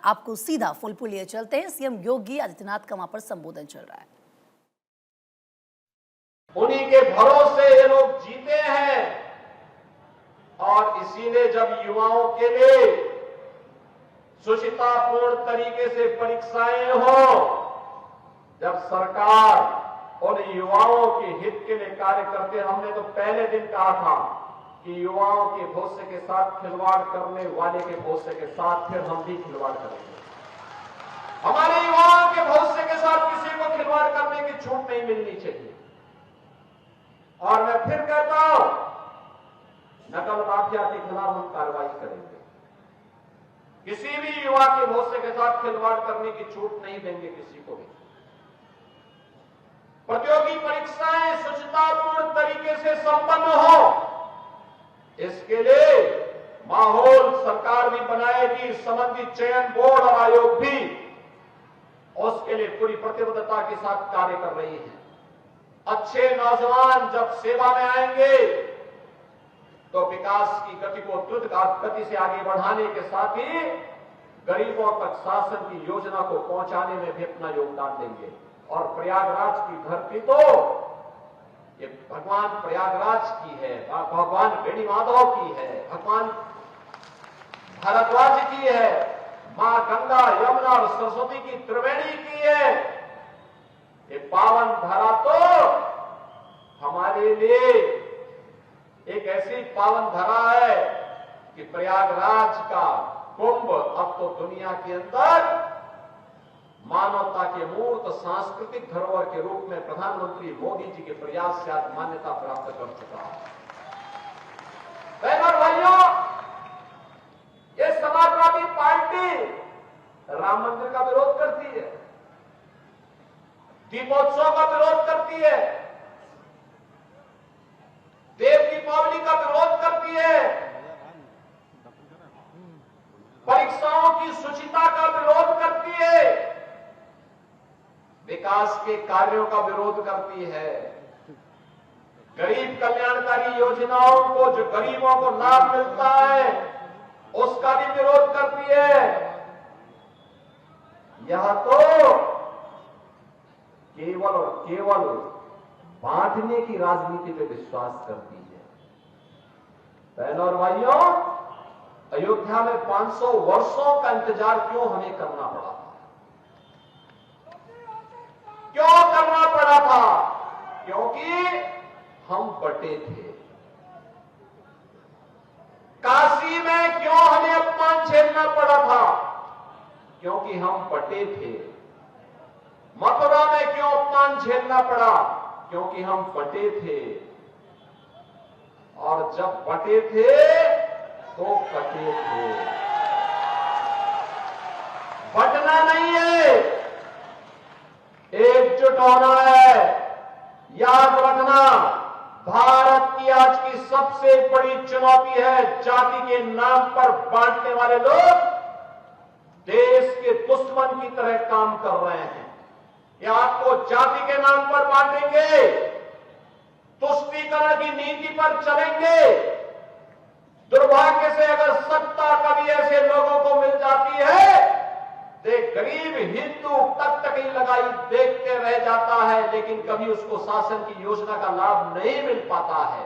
आपको सीधा फुलपुर लिए चलते हैं। सीएम योगी आदित्यनाथ का वहां पर संबोधन चल रहा है। उन्हीं के भरोसे ये लोग जीते हैं और इसीलिए जब युवाओं के लिए सुचितापूर्ण तरीके से परीक्षाएं हो, जब सरकार उन युवाओं के हित के लिए कार्य करते, हमने तो पहले दिन कहा था कि युवाओं के भविष्य के साथ खिलवाड़ करने वाले के भविष्य के साथ फिर हम भी खिलवाड़ करेंगे। हमारे युवाओं के भविष्य के साथ किसी को खिलवाड़ करने की छूट नहीं मिलनी चाहिए। और मैं फिर कहता हूं, नकल माफिया के खिलाफ हम कार्रवाई करेंगे। किसी भी युवा के भविष्य के साथ खिलवाड़ करने की छूट नहीं देंगे किसी को भी। प्रतियोगी परीक्षाएं सुचितापूर्ण तरीके से संपन्न हो, इसके लिए माहौल सरकार भी बनाएगी, संबंधित चयन बोर्ड और आयोग भी उसके लिए पूरी प्रतिबद्धता के साथ कार्य कर रही है। अच्छे नौजवान जब सेवा में आएंगे तो विकास की गति को द्रुत गति से आगे बढ़ाने के साथ ही गरीबों तक शासन की योजना को पहुंचाने में भी अपना योगदान देंगे। और प्रयागराज की धरती तो ये भगवान प्रयागराज की है, भगवान वेणी माधव की है, भगवान भारद्वाज की है, मां गंगा यमुना और सरस्वती की त्रिवेणी की है। ये पावन धरा तो हमारे लिए एक ऐसी पावन धरा है कि प्रयागराज का कुंभ अब तो दुनिया के अंदर मानवता के मूर्त सांस्कृतिक धरोहर के रूप में प्रधानमंत्री मोदी जी के प्रयास से आज मान्यता प्राप्त कर चुका है। बहनों और भाइयों, ये समाजवादी पार्टी राम मंदिर का विरोध करती है, दीपोत्सव का विरोध करती है, देव दीपावली का विरोध करती है, परीक्षाओं की शुचिता का विरोध करती है, विकास के कार्यों का विरोध करती है, गरीब कल्याणकारी योजनाओं को जो गरीबों को लाभ मिलता है उसका भी विरोध करती है। यह तो केवल और केवल बांटने की राजनीति पे विश्वास करती है। बहनों और भाइयों, अयोध्या में 500 वर्षों का इंतजार क्यों हमें करना पड़ा? क्यों करना पड़ा था? क्योंकि हम बटे थे। काशी में क्यों हमें अपमान झेलना पड़ा था? क्योंकि हम बटे थे। मथुरा में क्यों अपमान झेलना पड़ा? क्योंकि हम बटे थे। और जब बटे थे तो कटे थे। बटना नहीं है, एकजुट होना है। याद रखना, भारत की आज की सबसे बड़ी चुनौती है जाति के नाम पर बांटने वाले लोग देश के दुश्मन की तरह काम कर रहे हैं। ये आपको जाति के नाम पर बांटेंगे, तुष्टीकरण की नीति पर चलेंगे। दुर्भाग्य से अगर सत्ता कभी ऐसे लोगों को मिल जाती है तो गरीब हिंदू तक ही लगाई देखते रह जाता है, लेकिन कभी उसको शासन की योजना का लाभ नहीं मिल पाता है।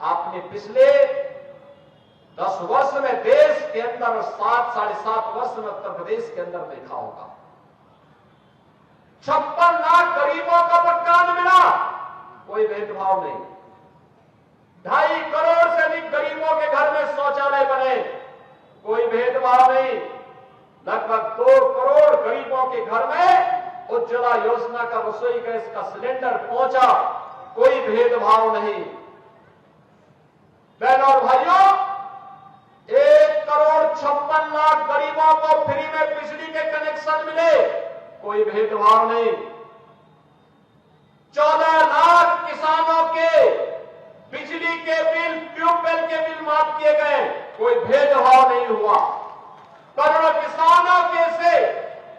आपने पिछले 10 वर्ष में देश के अंदर 7-7.5 वर्ष में उत्तर प्रदेश के अंदर देखा होगा, 56 लाख गरीबों का मकान मिला, कोई भेदभाव नहीं। 2.5 करोड़ से अधिक गरीबों के घर में शौचालय बने, कोई भेदभाव नहीं। लगभग 2 करोड़ गरीबों के घर में उज्ज्वला योजना का रसोई गैस का सिलेंडर पहुंचा, कोई भेदभाव नहीं। बहनों और भाइयों, 1 करोड़ 56 लाख गरीबों को फ्री में बिजली के कनेक्शन मिले, कोई भेदभाव नहीं। 14 लाख किसानों के बिजली के बिल, ट्यूबवेल के बिल माफ किए गए, कोई भेदभाव नहीं हुआ। करोड़ों किसानों के से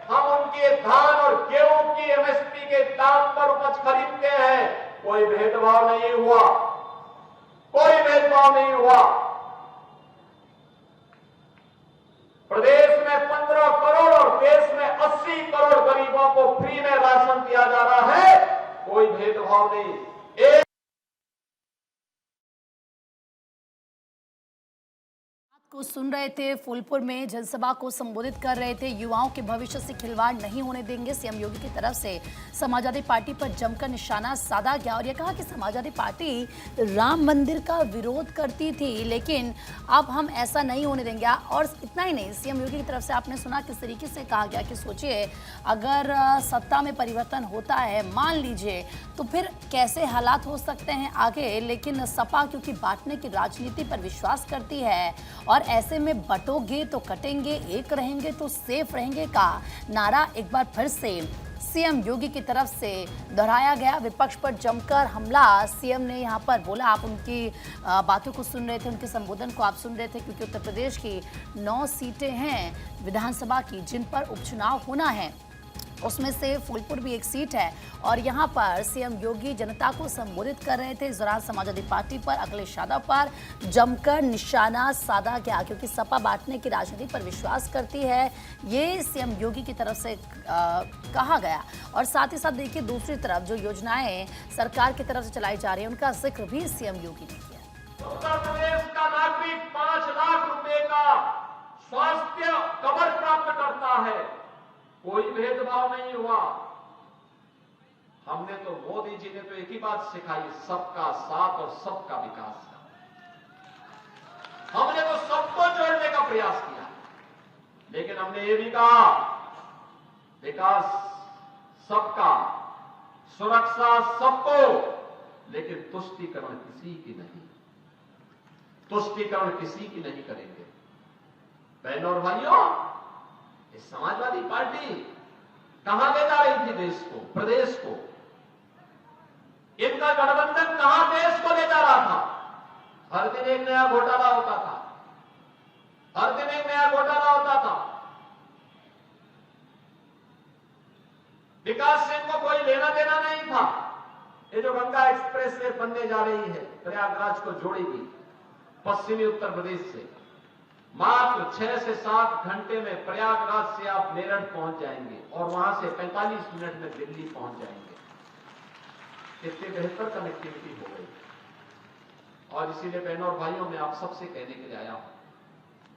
हम उनके धान और गेहूं की एमएसपी के दाम पर उपज खरीदते हैं, कोई भेदभाव नहीं हुआ, कोई भेदभाव नहीं हुआ। प्रदेश में 15 गरीबों को फ्री में राशन दिया जा रहा है, कोई भेदभाव नहीं। एक को सुन रहे थे, फूलपुर में जनसभा को संबोधित कर रहे थे। युवाओं के भविष्य से खिलवाड़ नहीं होने देंगे, सीएम योगी की तरफ से समाजवादी पार्टी पर जमकर निशाना साधा गया और यह कहा कि समाजवादी पार्टी राम मंदिर का विरोध करती थी, लेकिन अब हम ऐसा नहीं होने देंगे। और इतना ही नहीं, सीएम योगी की तरफ से आपने सुना किस तरीके से कहा गया कि सोचिए अगर सत्ता में परिवर्तन होता है, मान लीजिए, तो फिर कैसे हालात हो सकते हैं आगे। लेकिन सपा क्योंकि बांटने की राजनीति पर विश्वास करती है और ऐसे में बटोगे तो कटेंगे, एक रहेंगे तो सेफ रहेंगे का नारा एक बार फिर से सीएम योगी की तरफ से दोहराया गया। विपक्ष पर जमकर हमला सीएम ने यहां पर बोला। आप उनकी बातों को सुन रहे थे, उनके संबोधन को आप सुन रहे थे, क्योंकि उत्तर प्रदेश की 9 सीटें हैं विधानसभा की जिन पर उपचुनाव होना है, उसमें से फूलपुर भी एक सीट है। और यहां पर सीएम योगी जनता को संबोधित कर रहे थे। इस दौरान समाजवादी पार्टी पर, अखिलेश यादव पर जमकर निशाना साधा गया, क्योंकि सपा बांटने की राजनीति पर विश्वास करती है, ये सीएम योगी की तरफ से कहा गया। और साथ ही साथ देखिए, दूसरी तरफ जो योजनाएं सरकार की तरफ से चलाई जा रही है, उनका जिक्र भी सीएम योगी ने किया। उत्तर प्रदेश का नागरिक 5 लाख रुपए का स्वास्थ्य कवर प्राप्त करता है, कोई भेदभाव नहीं हुआ। हमने तो, मोदी जी ने तो एक ही बात सिखाई, सबका साथ और सबका विकास का। हमने तो सबको जोड़ने का प्रयास किया, लेकिन हमने ये भी कहा विकास सबका, सुरक्षा सबको, लेकिन तुष्टीकरण किसी की नहीं, तुष्टीकरण किसी की नहीं करेंगे। बहनों और भाइयों, समाजवादी पार्टी कहां ले जा रही थी देश को, प्रदेश को? इनका गठबंधन कहां देश को ले जा रहा था? हर दिन एक नया घोटाला होता था, हर दिन एक नया घोटाला होता था। विकास से इनको कोई लेना देना नहीं था। ये जो गंगा एक्सप्रेस वे बनने जा रही है, प्रयागराज को जोड़ेगी पश्चिमी उत्तर प्रदेश से, मात्र 6 से 7 घंटे में प्रयागराज से आप मेरठ पहुंच जाएंगे और वहां से 45 मिनट में दिल्ली पहुंच जाएंगे। कितनी बेहतर कनेक्टिविटी हो गई। और इसीलिए बहनों और भाइयों, मैं आप सबसे कहने के लिए आया हूं,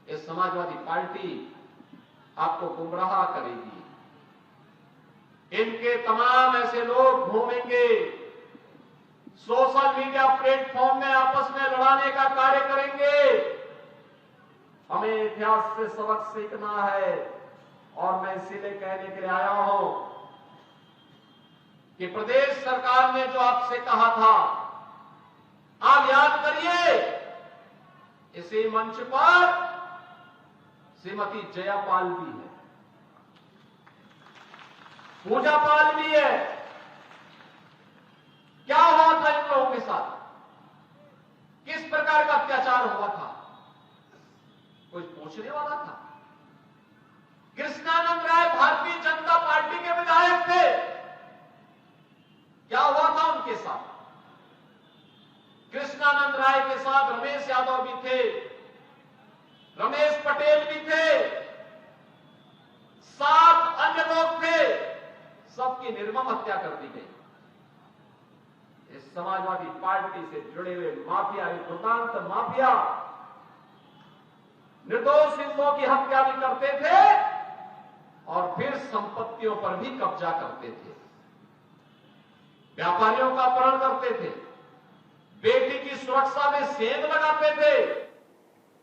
ये समाजवादी पार्टी आपको गुमराह करेगी। इनके तमाम ऐसे लोग घूमेंगे, सोशल मीडिया प्लेटफॉर्म में आपस में लड़ाने का कार्य करेंगे। हमें इतिहास से सबक सीखना है और मैं इसीलिए कहने के लिए आया हूं कि प्रदेश सरकार ने जो आपसे कहा था, आप याद करिए, इसी मंच पर श्रीमती जयापाल भी है, पूजा पाल भी है। क्या हुआ था इन लोगों के साथ? किस प्रकार का अत्याचार हुआ था? कोई पूछने वाला था? कृष्णानंद राय भारतीय जनता पार्टी के विधायक थे, क्या हुआ था उनके साथ? कृष्णानंद राय के साथ रमेश यादव भी थे, रमेश पटेल भी थे, 7 अन्य लोग थे, सबकी निर्मम हत्या कर दी गई। इस समाजवादी पार्टी से जुड़े हुए माफिया, दुर्दांत माफिया निर्दोष हिंदुओं की हत्या भी करते थे और फिर संपत्तियों पर भी कब्जा करते थे, व्यापारियों का अपहरण करते थे, बेटी की सुरक्षा में सेंध लगाते थे।